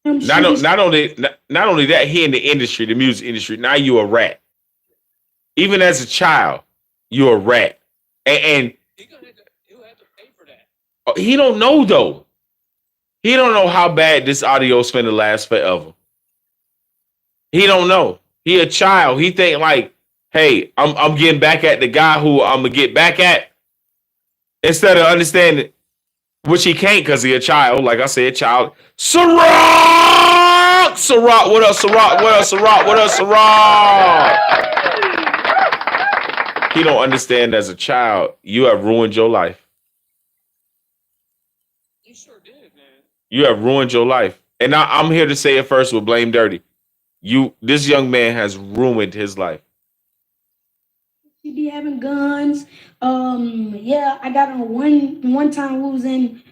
I'm Not sure o- this. not only not only that, he in the industry, the music industry. Now you a rat. Even as a child, you're a rat. And He'll have to pay for that. he don't know though. He don't know how bad this audio is finna last forever. He don't know. He a child. He think like, hey, I'm getting back at the guy who I'm gonna get back at instead of understanding which he can't because he a child. Like I said, child. Ciroc! Ciroc, what up, Ciroc? What up, Ciroc? What up, Ciroc? He don't understand as a child, you have ruined your life. You sure did, man. You have ruined your life. And I'm here to say it first with Blame Dirty. This young man has ruined his life. She be having guns. Yeah, I got on one time we was in.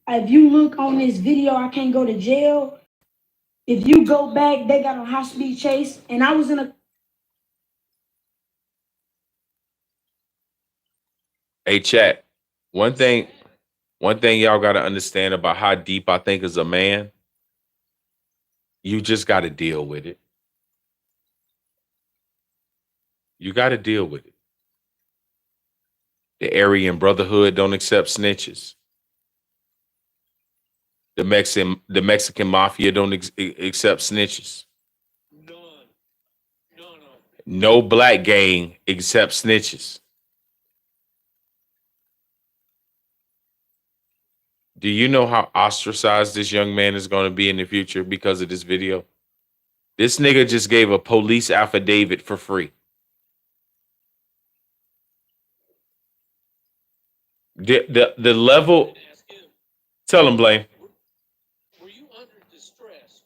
If you look on this video, I can't go to jail. If you go back, they got on high speed chase, and I was in a. Hey, chat. One thing, one thing y'all gotta understand about how deep I think as a man, you just gotta deal with it. You gotta deal with it. The Aryan Brotherhood don't accept snitches. The Mexican mafia don't accept snitches. None. None of it. No black gang accepts snitches. Do you know how ostracized this young man is going to be in the future because of this video? This nigga just gave a police affidavit for free. The level. Ask him, Tell him, Blame. were you under distress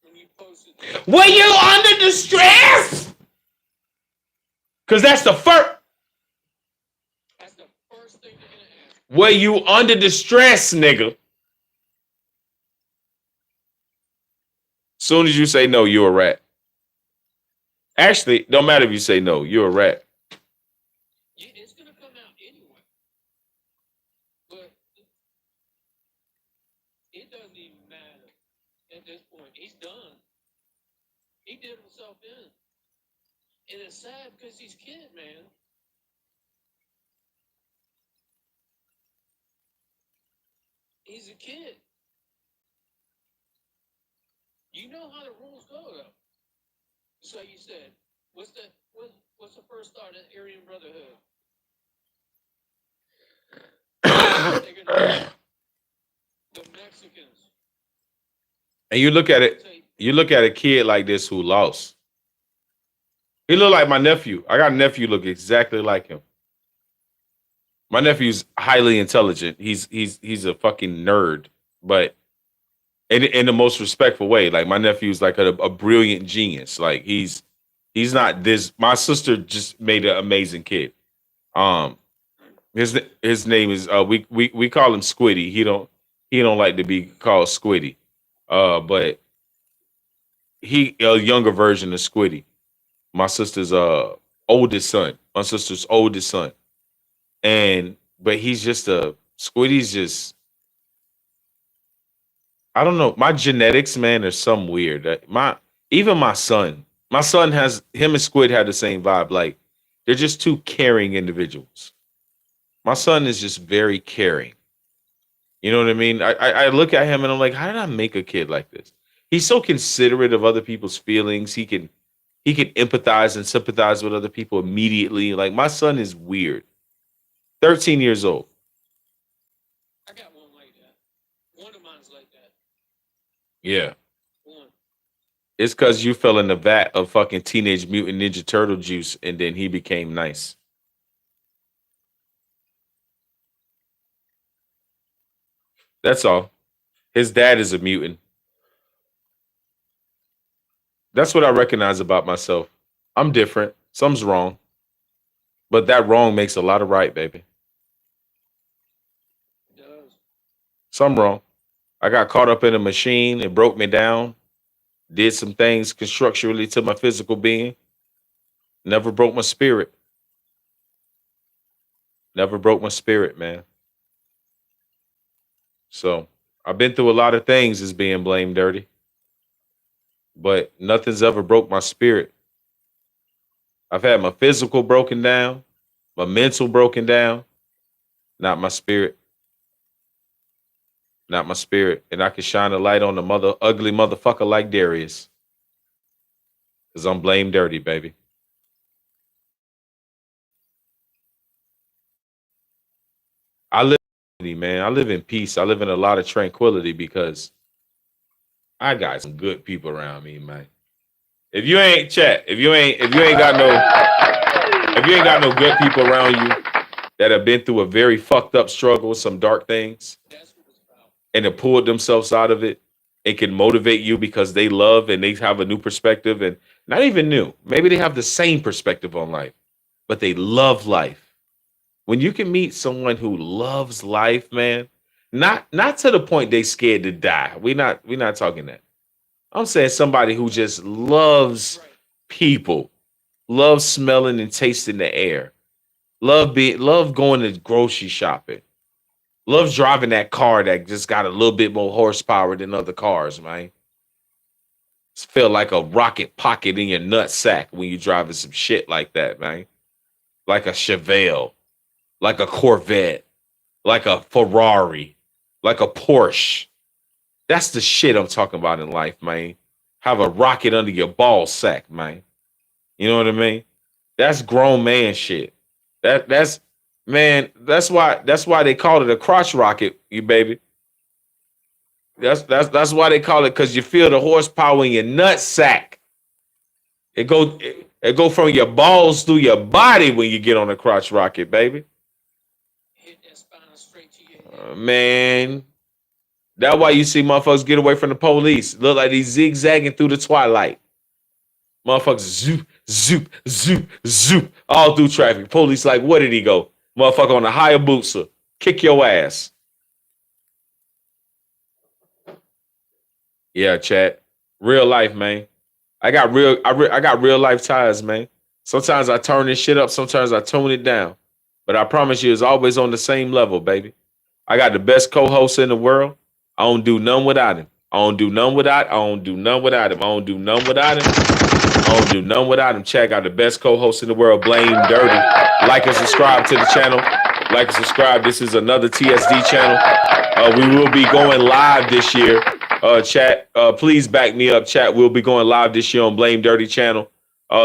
when you posted Were you under distress? Because that's the first. That's the first thing they're gonna ask. Were you under distress, nigga? Soon as you say no, you're a rat. Actually, don't matter if you say no, you're a rat. Yeah, it's gonna come out anyway. But it doesn't even matter at this point. He's done. He did himself in. And it's sad because he's kid, man. He's a kid. You know how the rules go, though. So you said, what's the first thought of Aryan Brotherhood? They're gonna the Mexicans. And you look at it, you look at a kid like this who lost. He look like my nephew. I got a nephew look exactly like him. My nephew's highly intelligent. He's a fucking nerd, but in the most respectful way. Like my nephew's like a brilliant genius. Like he's not this. My sister just made an amazing kid. Um, his name is we call him Squiddy. He don't like to be called Squiddy. But he a younger version of Squiddy. My sister's oldest son. My sister's oldest son. And but he's just a Squiddy's just I don't know. My genetics, man, are some weird. My son has him and Squid had the same vibe. Like they're just two caring individuals. My son is just very caring. You know what I mean? I look at him and I'm like, how did I make a kid like this? He's so considerate of other people's feelings. He can empathize and sympathize with other people immediately. Like my son is weird. 13 years old. I got one like that. One of mine's like that. Yeah. One. It's because you fell in the vat of fucking Teenage Mutant Ninja Turtle juice and then he became nice. That's all. His dad is a mutant. That's what I recognize about myself. I'm different. Something's wrong. But that wrong makes a lot of right, baby. It does. Something wrong. I got caught up in a machine. It broke me down. Did some things constructurally to my physical being. Never broke my spirit. Never broke my spirit, man. So I've been through a lot of things as being blamed dirty, but nothing's ever broke my spirit. I've had my physical broken down, my mental broken down, not my spirit. Not my spirit. And I can shine a light on the ugly motherfucker like Darius. Because I'm blamed dirty, baby. I live man. I live in peace. I live in a lot of tranquility because I got some good people around me, man. If you ain't got no good people around you that have been through a very fucked up struggle, some dark things, and have pulled themselves out of it, and can motivate you because they love and they have a new perspective, and not even new. Maybe they have the same perspective on life, but they love life. When you can meet someone who loves life, man, not to the point they scared to die. We're not talking that. I'm saying somebody who just loves people, loves smelling and tasting the air, love going to grocery shopping, loves driving that car that just got a little bit more horsepower than other cars, man. It's feel like a rocket pocket in your nut sack when you're driving some shit like that, man. Like a Chevelle, like a Corvette, like a Ferrari, like a Porsche. That's the shit I'm talking about in life, man. Have a rocket under your ball sack, man. You know what I mean? That's grown man shit. That's why they call it a crotch rocket, you baby. That's why they call it, because you feel the horsepower in your nut sack. It go from your balls through your body when you get on a crotch rocket, baby. Hit that spine straight to your head. Man, that's why you see motherfuckers get away from the police. Look like he's zigzagging through the twilight. Motherfuckers zoop, zoop, zoop, zoop, all through traffic. Police like, where did he go? Motherfucker on the Hayabusa. Kick your ass. Yeah, chat. Real life, man. I got real life ties, man. Sometimes I turn this shit up, sometimes I tone it down. But I promise you, it's always on the same level, baby. I got the best co-host in the world. I don't do none without him. I don't do none without him. I don't do none without him. I don't do none without him. I don't do none without him. Check out the best co-host in the world, Blame Dirty. Like and subscribe to the channel. Like and subscribe. This is another TSD channel. We will be going live this year. Chat, please back me up. Chat, we'll be going live this year on Blame Dirty channel.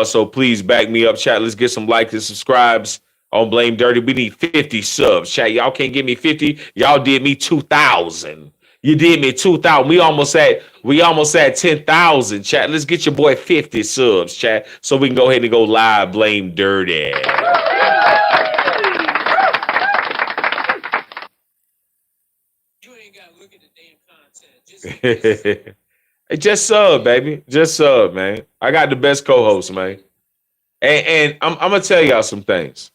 So please back me up. Chat, let's get some likes and subscribes on Blame Dirty. We need 50 subs. Chat, y'all can't give me 50. Y'all did me 2,000. You did me 2,000. We almost had 10,000. Chat, let's get your boy 50 subs. Chat, so we can go ahead and go live. Blame Dirty. You ain't got to look at the damn content. Hey, just sub, baby. Just sub, man. I got the best co-host, man. And I'm gonna tell y'all some things.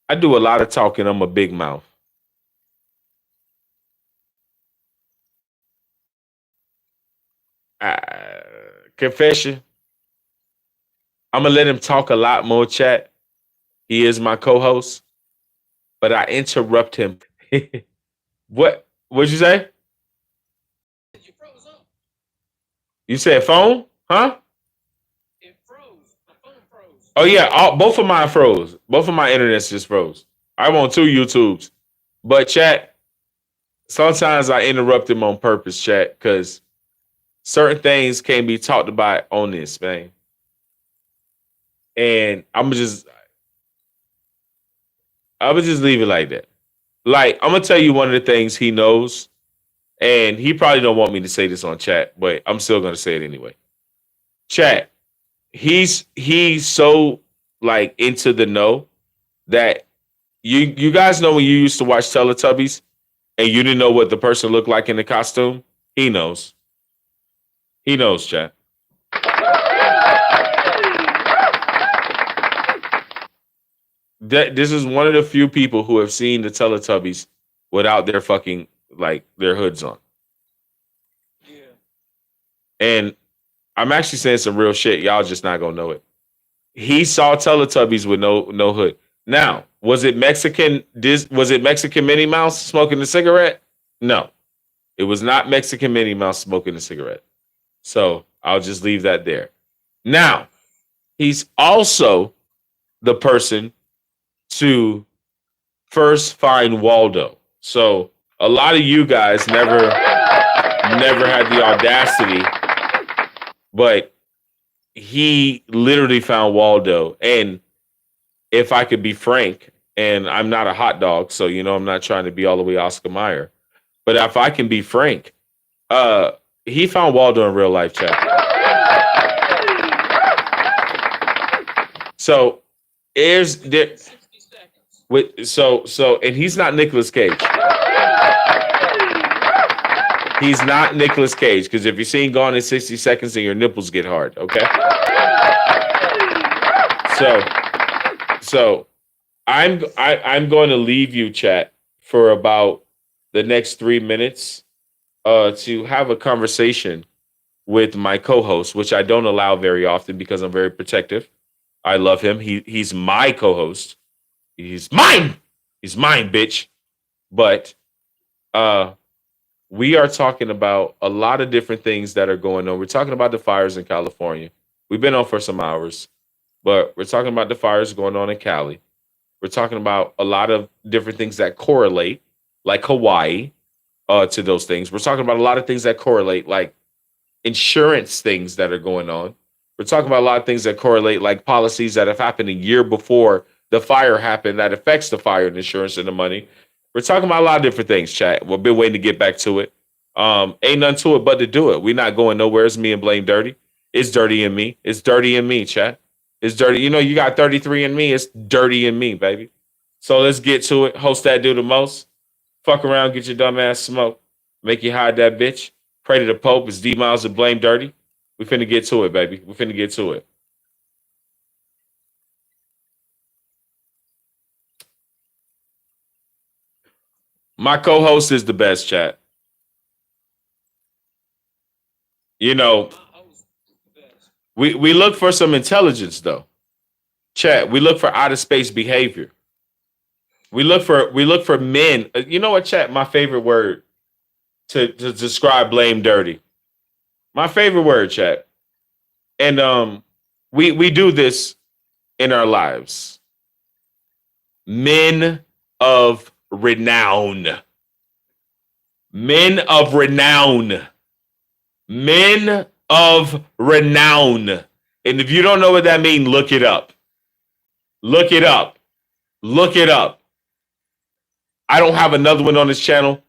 I do a lot of talking. I'm a big mouth. Confession. I'm gonna let him talk a lot more, chat. He is my co-host, but I interrupt him. What'd you say? You froze up. You said phone? Huh? It froze. My phone froze. Oh yeah, both of mine froze. Both of my internets just froze. I'm on 2 YouTubes. But chat, sometimes I interrupt him on purpose, chat, because certain things can't be talked about on this, man. And I'm gonna just leave it like that. Like, I'm gonna tell you one of the things he knows, and he probably don't want me to say this on chat, but I'm still gonna say it anyway. Chat, he's so like into the know that you guys know when you used to watch Teletubbies and you didn't know what the person looked like in the costume? He knows. He knows, chat. This is one of the few people who have seen the Teletubbies without their fucking, like, their hoods on. Yeah. And I'm actually saying some real shit. Y'all just not gonna know it. He saw Teletubbies with no hood. Now, was it Mexican Minnie Mouse smoking a cigarette? No. It was not Mexican Minnie Mouse smoking a cigarette. So I'll just leave that there. Now, he's also the person to first find Waldo. So a lot of you guys never had the audacity, but he literally found Waldo. And if I could be frank, and I'm not a hot dog, so I'm not trying to be all the way Oscar Mayer, but if I can be frank, he found Waldo in real life, chat. So here's there. 60 seconds. And he's not Nicolas Cage. He's not Nicolas Cage, because if you're seeing Gone in 60 Seconds, then your nipples get hard. Okay. So I'm going to leave you, chat, for about the next 3 minutes to have a conversation with my co-host, which I don't allow very often because I'm very protective. I love him. He's my co-host. He's mine. He's mine, bitch. But we are talking about a lot of different things that are going on. We're talking about the fires in California. We've been on for some hours, but we're talking about the fires going on in Cali. We're talking about a lot of different things that correlate, like Hawaii, to those things. We're talking about a lot of things that correlate, like insurance things that are going on. We're talking about a lot of things that correlate, like policies that have happened a year before the fire happened that affects the fire and insurance and the money. We're talking about a lot of different things, chat. We've been waiting to get back to it. Ain't nothing to it but to do it. We're not going nowhere. It's me and Blame Dirty. It's dirty in me. It's dirty in me, chat. It's dirty. You got 33 in me. It's dirty in me, baby. So let's get to it. Host that do the most. Fuck around, get your dumb ass smoke. Make you hide that bitch. Pray to the Pope. It's D Miles and Blame Dirty. We finna get to it, baby. We finna get to it. My co-host is the best, chat. My host is the best. We look for some intelligence, though. Chat, we look for outer space behavior. We look for men. You know what, chat? My favorite word to describe Blame Dirty. My favorite word, chat. And we do this in our lives. Men of renown. Men of renown. Men of renown. And if you don't know what that means, look it up. Look it up. Look it up. I don't have another one on this channel,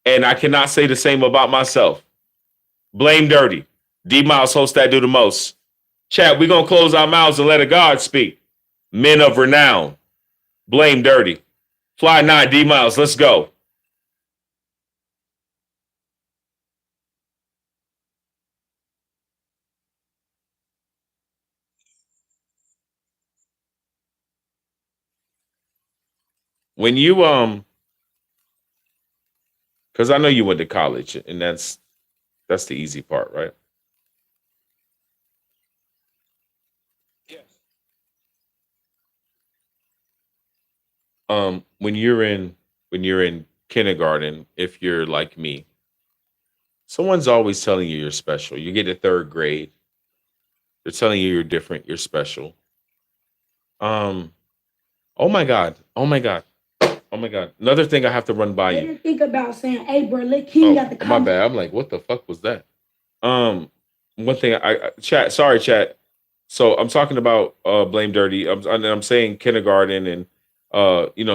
and I cannot say the same about myself. Blame Dirty. D Miles host that do the most. Chat, we're going to close our mouths and let a God speak. Men of renown. Blame Dirty. Fly 9, D Miles, let's go. When you because I know you went to college, and that's the easy part, right? Yes. When you're in kindergarten, if you're like me, someone's always telling you you're special. You get to third grade, they're telling you you're different, you're special. Oh my God. Oh my God. Oh my God. Another thing I have to run by They you. didn't think about saying, "Hey, bro, let King got the My comment." bad. I'm like, what the fuck was that? One thing chat. Sorry, chat. So I'm talking about Blame Dirty. I'm saying kindergarten and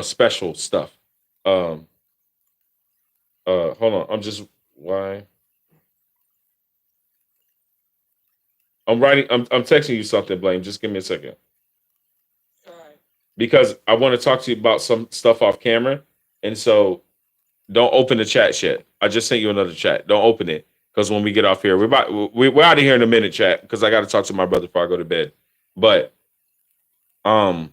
special stuff. Hold on. I'm just why I'm writing. I'm texting you something, Blame. Just give me a second. All right. Because I want to talk to you about some stuff off camera. And so don't open the chat yet. I just sent you another chat. Don't open it. Because when we get off here, we're out of here in a minute, chat, because I got to talk to my brother before I go to bed. But I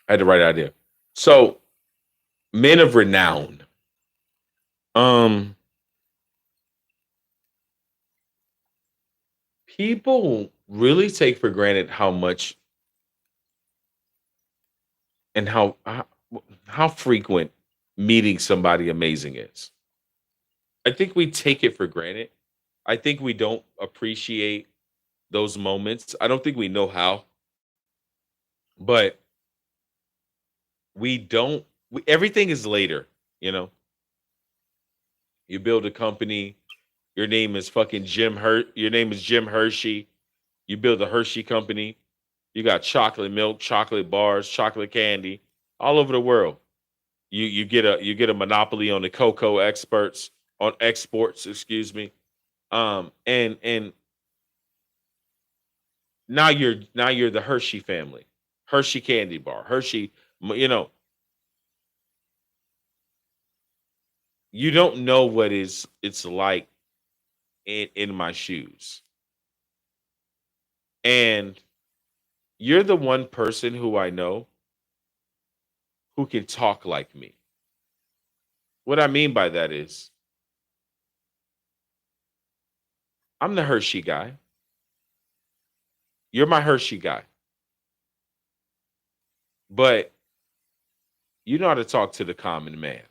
had the right idea. So men of renown. People really take for granted how much and how frequent meeting somebody amazing is. I think we take it for granted. I think we don't appreciate those moments. I don't think we know how, but we don't. Everything is later. You know, you build a company. Your name is fucking Jim Your name is Jim Hershey. You build a Hershey company. You got chocolate milk, chocolate bars, chocolate candy all over the world. You get a monopoly on the cocoa experts on exports, excuse me. And now you're the Hershey family. Hershey candy bar. Hershey, you know, you don't know what is it's like in my shoes. And you're the one person who I know who can talk like me. What I mean by that is I'm the Hershey guy. You're my Hershey guy. But you know how to talk to the common man.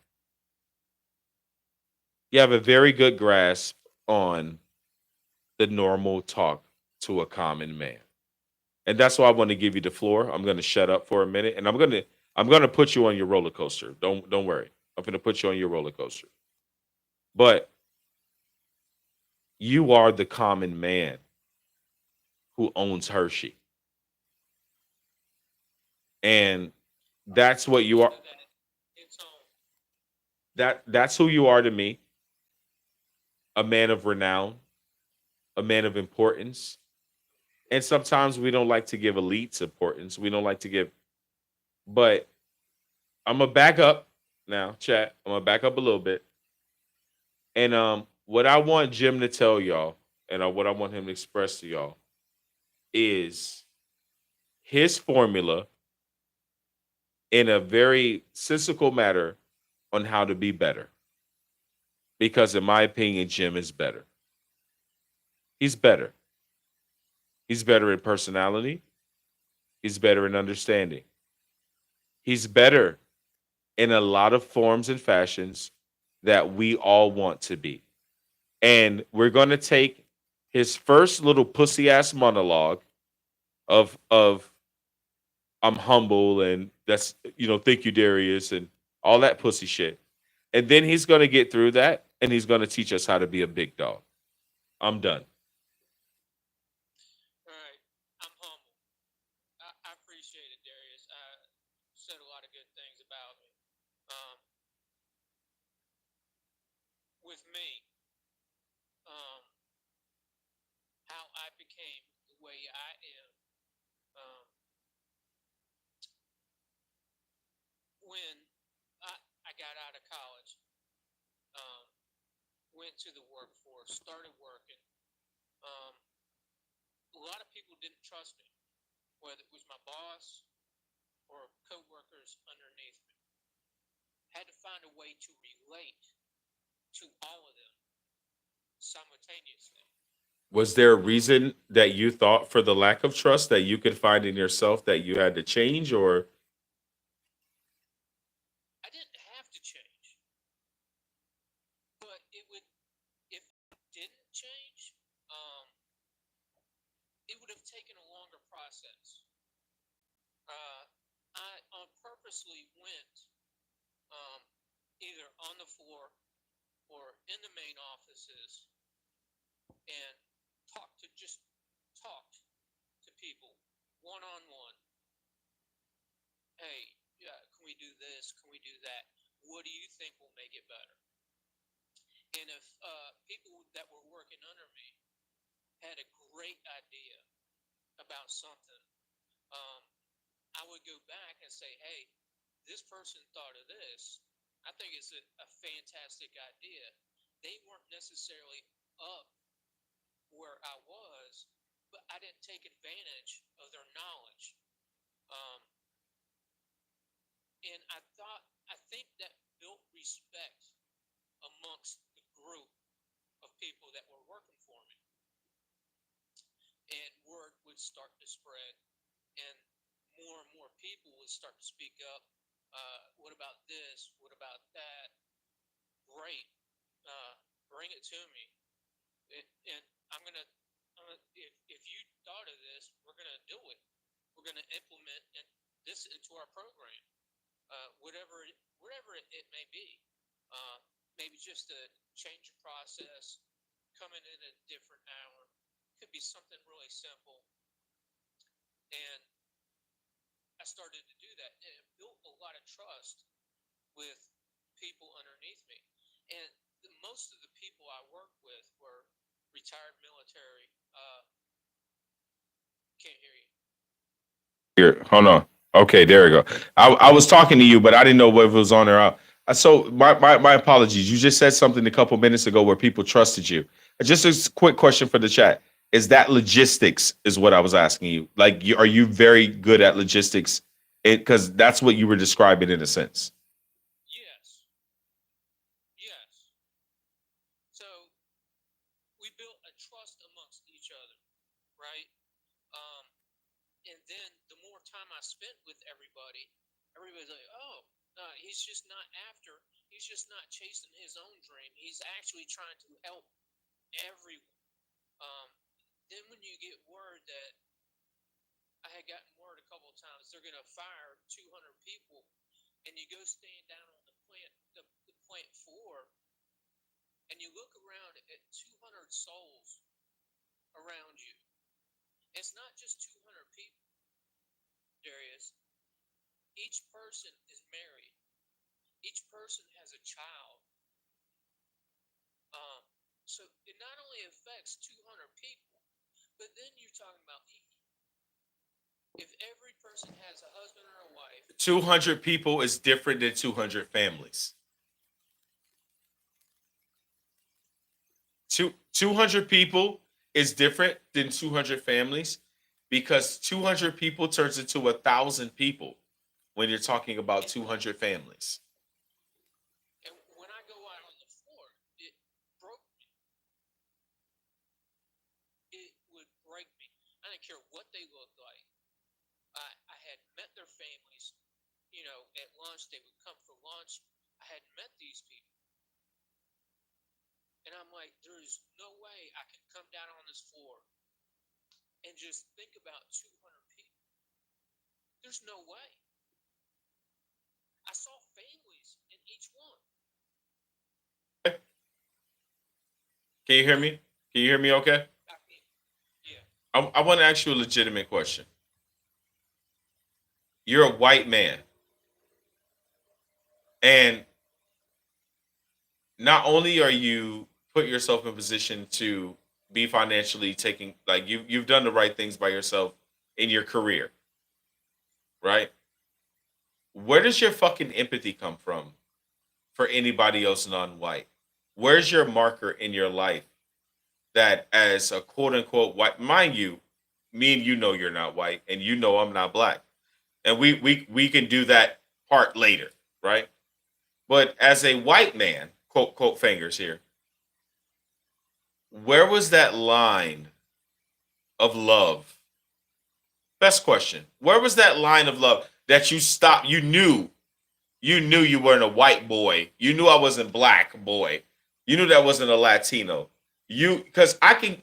You have a very good grasp on the normal talk to a common man. And that's why I want to give you the floor. I'm going to shut up for a minute and I'm going to put you on your roller coaster. Don't worry. I'm going to put you on your roller coaster. But you are the common man who owns Hershey. And that's what you are. It's on. That's who you are to me, a man of renown, a man of importance. And sometimes we don't like to give elites importance. We don't like to give, but I'm gonna back up now, chat. I'm gonna back up a little bit. And what I want Jim to tell y'all, and what I want him to express to y'all is his formula in a very sensical matter on how to be better. Because in my opinion, Jim is better. He's better. He's better in personality. He's better in understanding. He's better in a lot of forms and fashions that we all want to be. And we're going to take his first little pussy ass monologue of I'm humble and that's thank you Darius and all that pussy shit. And then he's going to get through that and he's going to teach us how to be a big dog. I'm done. All right. I'm humble. I appreciate it, Darius. Said a lot of good things about me. Um, with me, um, how I became the way I am. Um, when I got out of college, um, went to the workforce, started working. Um, a lot of people didn't trust me, whether it was my boss or coworkers underneath me. Had to find a way to relate to all of them simultaneously. Was there a reason that you thought for the lack of trust that you could find in yourself that you had to change or I didn't have to change, but it would, if I didn't change, it would have taken a longer process. I purposely went um, either on the floor or in the main offices and talked to people one on one. Hey, yeah, can we do this? Can we do that? What do you think will make it better? And if people that were working under me had a great idea about something, um, I would go back and say, hey, this person thought of this. I think it's a fantastic idea. They weren't necessarily up where I was, but I didn't take advantage of their knowledge. Um, and I think that built respect amongst the group of people that were working for me. And word would start to spread, and more people would start to speak up. What about this? What about that? Great. bring it to me. And if you thought of this, we're gonna do it. We're gonna implement this into our program, whatever it may be. Maybe just to change the process, coming in at a different hour. Could be something really simple. And I started to do that, and it built a lot of trust with people underneath me. And most of the people I worked with were retired military. Can't hear you. Here, hold on. Okay, there we go. I was talking to you, but I didn't know whether it was on or out. So my apologies. You just said something a couple minutes ago where people trusted you. Just a quick question for the chat. Is that logistics is what I was asking you? Like, are you very good at logistics? Because that's what you were describing in a sense. Yes. Yes. So we built a trust amongst each other, right? And then the more time I spent with everybody's like, oh, he's just not chasing his own dream. He's actually trying to help everyone. Then when you get word that I had gotten word a couple of times they're going to fire 200 people, and you go stand down on the plant floor, and you look around at 200 souls around you. It's not just 200 people, Darius. Each person is married. Each person has a child. So it not only affects 200 people, but then you're talking about if every person has a husband or a wife. 200 people is different than 200 families. 200 people is different than 200 families because 200 people turns into 1,000 people when you're talking about 200 families. And when I go out on the floor, it broke me. It would break me. I didn't care what they looked like. I had met their families. You know, at lunch, they would come for lunch. I had met these people. And I'm like, there's no way I can come down on this floor and just think about 200 people. There's no way. I saw families in each one. Can you hear me? Can you hear me okay? Yeah. I want to ask you a legitimate question. You're a white man. And not only are you put yourself in position to be financially taking, like you've done the right things by yourself in your career, right? Where does your fucking empathy come from for anybody else non-white? Where's your marker in your life that as a quote unquote white, mind you, me and you know you're not white and you know I'm not black. And we can do that part later, right? But as a white man, quote fingers here, where was that line of love? Best question. Where was that line of love that you stopped? You knew you weren't a white boy. You knew I wasn't black boy. You knew that wasn't a Latino. Because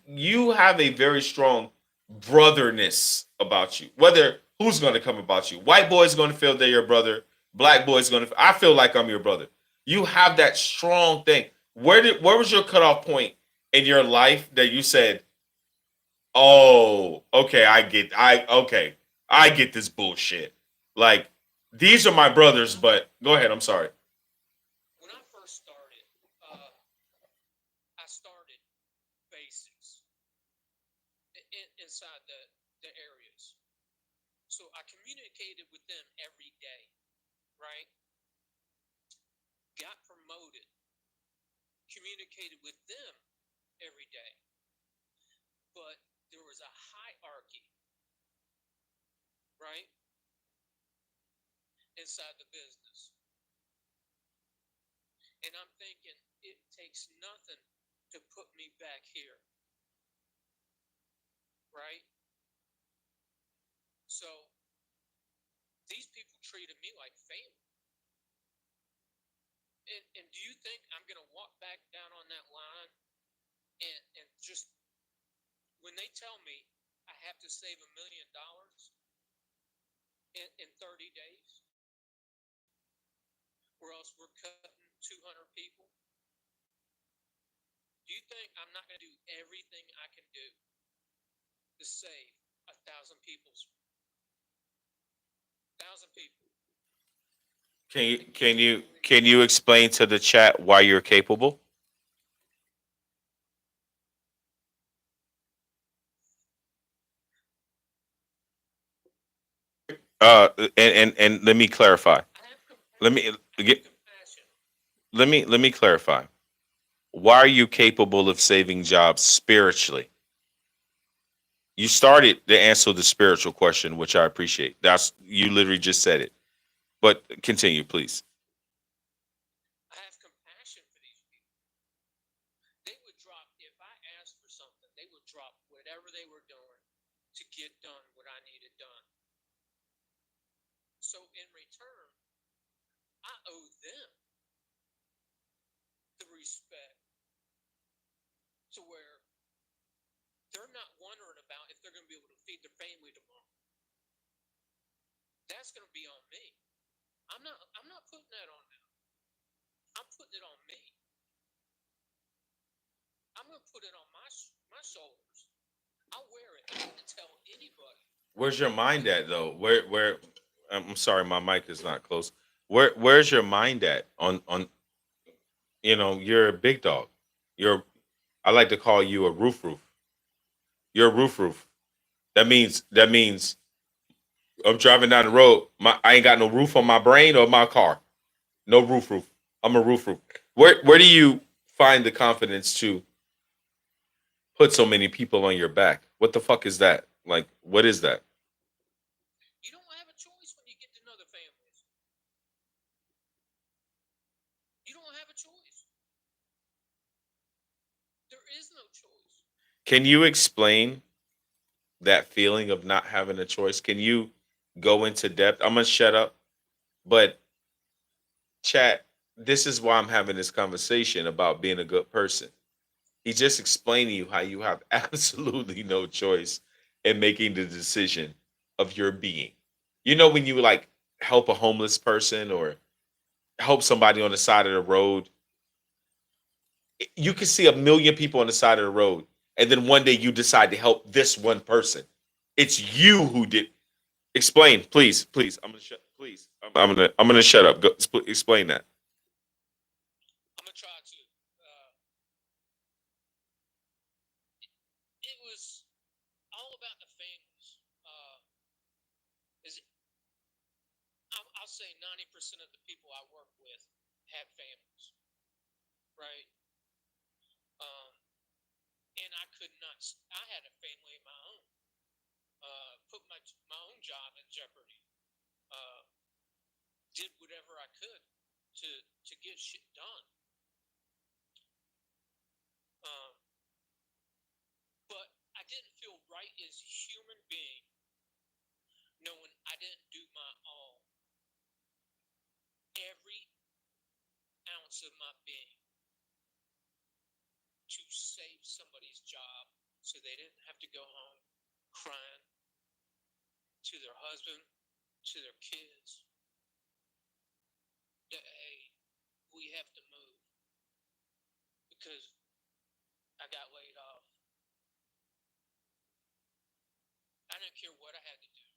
you have a very strong brotherness about you. Whether who's going to come about you, white boy's going to feel they're your brother. Black boy's going to. I feel like I'm your brother. You have that strong thing. Where was your cutoff point in your life that you said, "Oh, okay, I get this bullshit." Like these are my brothers, but go ahead. I'm sorry. When I first started, I started basics inside the areas. So I communicated with them every day, right? Got promoted, communicated with them every day. But there was a hierarchy, right? Inside the business. And I'm thinking it takes nothing to put me back here, right? So these people treated me like family. And do you think I'm going to walk back down on that line and just, when they tell me I have to save $1 million in 30 days, or else we're cutting 200 people, do you think I'm not going to do everything I can do to save 1,000 people? Can you explain to the chat why you're capable? And let me clarify. Let me get. Let me clarify. Why are you capable of saving jobs spiritually? You started to answer the spiritual question, which I appreciate. That's you literally just said it. But continue, please. I have compassion for these people. They would drop, if I asked for something, they would drop whatever they were doing to get done what I needed done. So in return, I owe them the respect to where they're not wondering about if they're going to be able to feed their family tomorrow. That's going to be on me. I'm not putting that on them. I'm putting it on me. I'm going to put it on my shoulders. I'll wear it. I wouldn't tell anybody. Where's your mind at though? Where I'm sorry, my mic is not close. Where's your mind at on you're a big dog. I like to call you a roof. You're a roof. That means I'm driving down the road. I ain't got no roof on my brain or my car. No roof. I'm a roof. Where do you find the confidence to put so many people on your back? What the fuck is that? Like, what is that? You don't have a choice when you get to know the families. You don't have a choice. There is no choice. Can you explain that feeling of not having a choice? Can you go into depth? I'm gonna shut up, but chat, this is why I'm having this conversation about being a good person. He just explained to you how you have absolutely no choice in making the decision of your being. You know, when you like help a homeless person or help somebody on the side of the road, you can see a million people on the side of the road, and then one day you decide to help this one person. It's you who did. Explain, please. I'm gonna shut. Please, I'm gonna shut up. Go, explain that. I'm gonna try to. It was all about the families. Is it, I'll say 90% of the people I work with had families, right? And I could not. I had a family of my own. Put my own job in jeopardy. Did whatever I could to get shit done. But I didn't feel right as a human being knowing I didn't do my all. Every ounce of my being to save somebody's job so they didn't have to go home crying to their husband, to their kids, that, hey, we have to move because I got laid off. I didn't care what I had to do,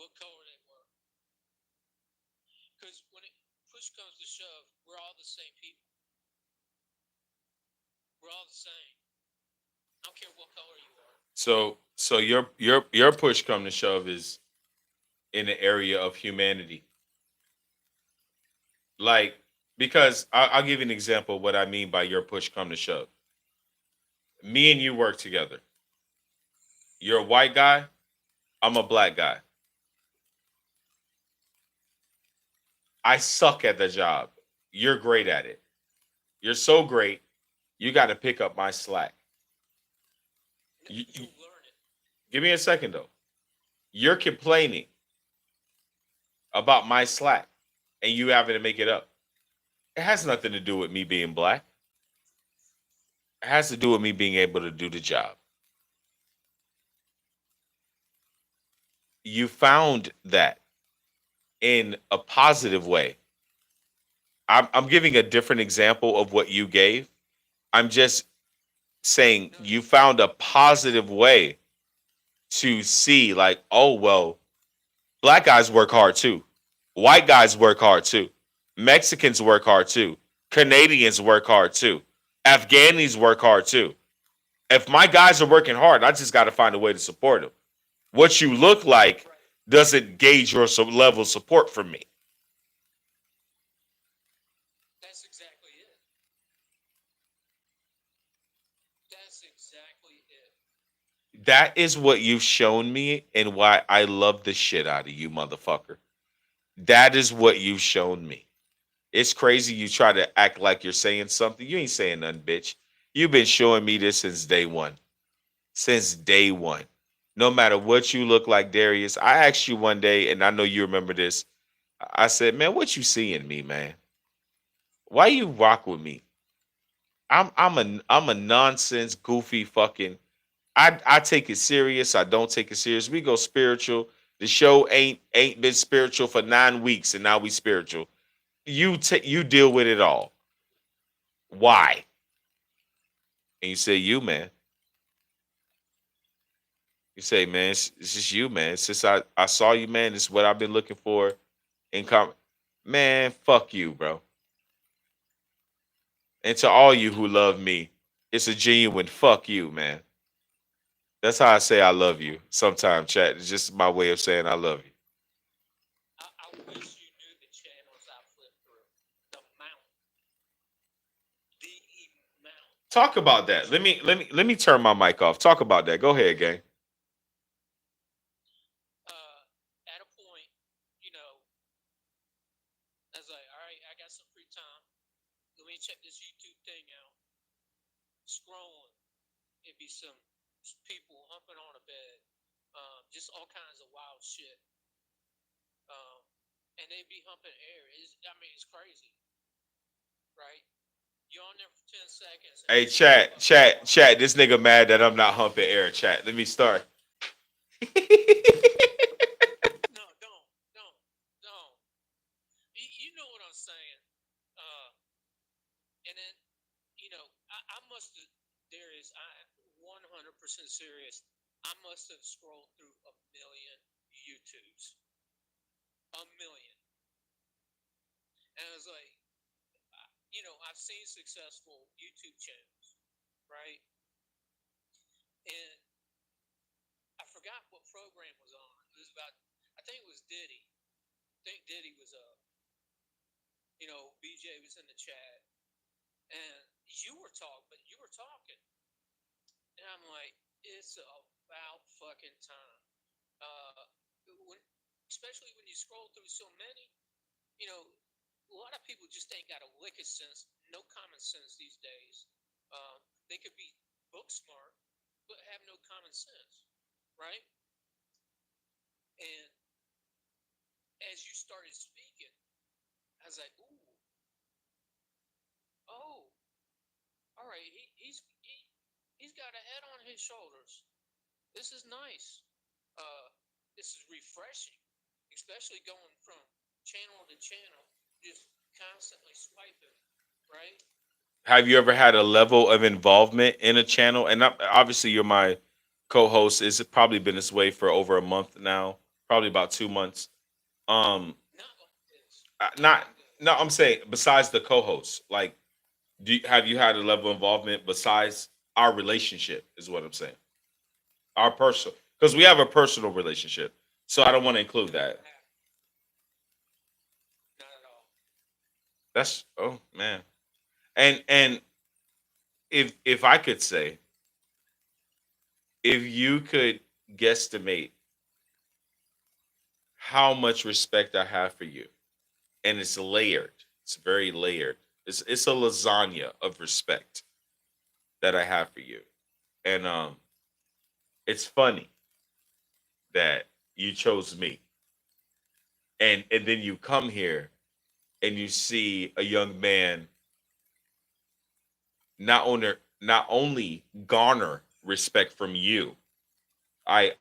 what color they were. Because when push comes to shove, we're all the same people. We're all the same. I don't care what color you are. So your push come to shove is in the area of humanity. Like, because I'll give you an example of what I mean by your push come to shove. Me and you work together. You're a white guy, I'm a black guy. I suck at the job. You're great at it. You're so great, you got to pick up my slack. You, You'll learn it. give me a second though. You're complaining about my slack, and you having to make it up. It has nothing to do with me being black. It has to do with me being able to do the job. You found that in a positive way. I'm giving a different example of what you gave. I'm just saying you found a positive way to see, like, oh, well, black guys work hard too. White guys work hard too. Mexicans work hard too. Canadians work hard too. Afghanis work hard too. If my guys are working hard, I just got to find a way to support them. What you look like doesn't gauge your level of support from me. That's exactly it. That's exactly it. That is what you've shown me and why I love the shit out of you, motherfucker. That is what you've shown me. It's crazy you try to act like you're saying something. You ain't saying nothing, bitch. You've been showing me this since day one. Since day one. No matter what you look like, Darius. I asked you one day, and I know you remember this. I said, man, what you see in me, man? Why you rock with me? I'm a nonsense, goofy fucking. I take it serious. I don't take it serious. We go spiritual. The show ain't been spiritual for 9 weeks, and now we spiritual. You deal with it all. Why? And you say, you, man. You say, man, it's just you, man. Since I saw you, man, this is what I've been looking for in man, fuck you, bro. And to all you who love me, it's a genuine fuck you, man. That's how I say I love you. Sometimes, chat. It's just my way of saying I love you. I wish you knew the channels I flipped through. The amount. The amount. Talk about that. Let me turn my mic off. Talk about that. Go ahead, gang. At a point, you know, I was like, all right, I got some free time. Let me check this YouTube thing out. Scrolling. It'd be some people humping on a bed. Just all kinds of wild shit. And they'd be humping air. It's crazy. Right? You're on there for 10 seconds. Hey, chat. This nigga mad that I'm not humping air. Chat. Let me start. No, don't. You know what I'm saying. And then, I must have, I 100% serious. I must have scrolled through a million YouTubes. A million. And I was like, I've seen successful YouTube channels, right? And I forgot what program was on. It was about, I think it was Diddy. I think Diddy was up. BJ was in the chat. And you were talking. And I'm like, it's about fucking time. Especially when you scroll through so many, a lot of people just ain't got a lick of sense, no common sense these days. They could be book smart, but have no common sense, right? And as you started speaking, I was like, ooh, oh, all right, he's got a head on his shoulders. This is nice. This is refreshing, especially going from channel to channel, just constantly swiping, right? Have you ever had a level of involvement in a channel? And obviously, you're my co-host. It's probably been this way for over a month now, probably about 2 months. Um, Not like this. not no, I'm saying besides the co-host, like, have you had a level of involvement besides our relationship? Is what I'm saying. Our personal, because we have a personal relationship, so I don't want to include that. Not at all. That's oh man, and if I could say, if you could guesstimate how much respect I have for you, and it's layered, it's very layered. It's a lasagna of respect that I have for you, and it's funny that you chose me, and then you come here and you see a young man not only garner respect from you, I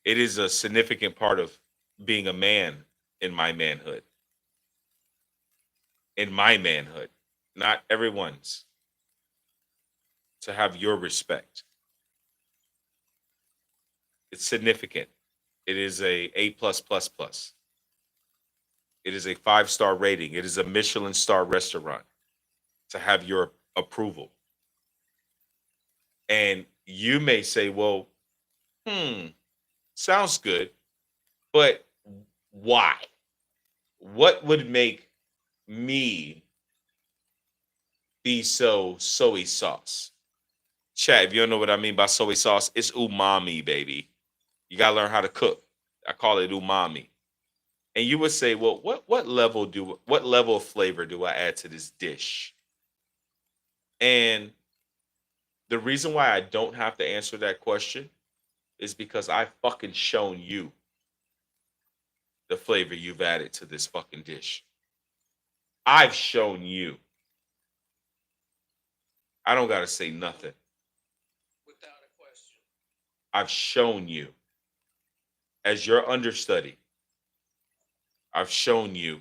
it is a significant part of being a man in my manhood. In my manhood, not everyone's, to have your respect. It's significant. It is a A plus plus plus. It is a 5-star rating. It is a Michelin star restaurant to have your approval. And you may say, well, sounds good, but why? What would make me be so soy sauce? Chat, if you don't know what I mean by soy sauce, it's umami, baby. You gotta learn how to cook. I call it umami. And you would say, well, what level of flavor do I add to this dish? And the reason why I don't have to answer that question is because I've fucking shown you the flavor you've added to this fucking dish. I've shown you. I don't gotta say nothing. Without a question. I've shown you. As your understudy, I've shown you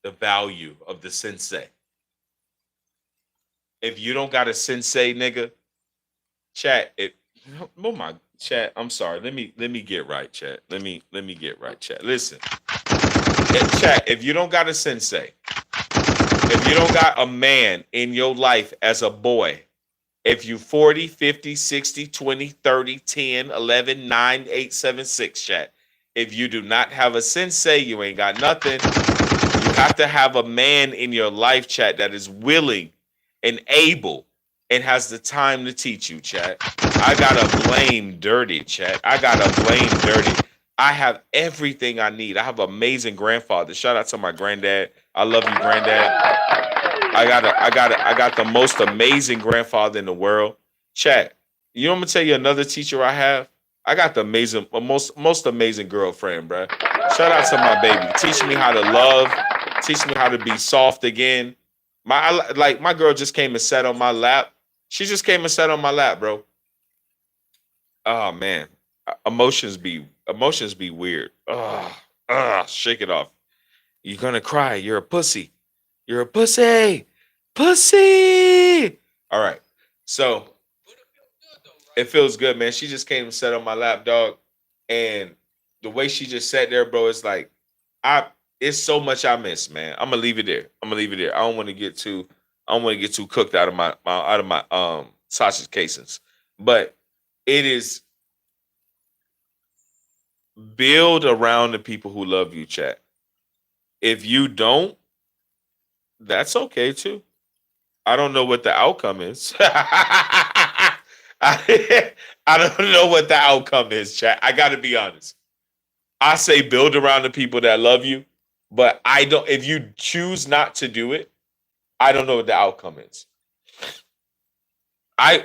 the value of the sensei. If you don't got a sensei, nigga, chat. Oh my chat. I'm sorry. Let me get right, chat. Let me get right, chat. Listen, chat. If you don't got a sensei, if you don't got a man in your life as a boy, if you 40, 50, 60, 20, 30, 10, 11, 9, 8, 7, 6, chat. If you do not have a sensei, you ain't got nothing. You have to have a man in your life, chat, that is willing and able and has the time to teach you, chat. I gotta blame dirty, chat. I gotta blame dirty. I have everything I need. I have an amazing grandfather. Shout out to my granddad. I love you, granddad. I got the most amazing grandfather in the world. Chat. You know, I'm gonna tell you another teacher I have. I got the most amazing girlfriend, bruh. Shout out to my baby. Teach me how to love. Teach me how to be soft again. My girl just came and sat on my lap. She just came and sat on my lap, bro. Oh man, emotions be weird. Shake it off. You're gonna cry. You're a pussy. You're a pussy. Pussy. All right. So it feels good, man. She just came and sat on my lap, dog. And the way she just sat there, bro, it's like it's so much I miss, man. I'm gonna leave it there. I don't want to get too cooked out of my sausage casings. But it is build around the people who love you, chat. If you don't, that's okay too. I don't know what the outcome is. I don't know what the outcome is, chat. I got to be honest. I say build around the people that love you, but I don't. If you choose not to do it, I don't know what the outcome is. I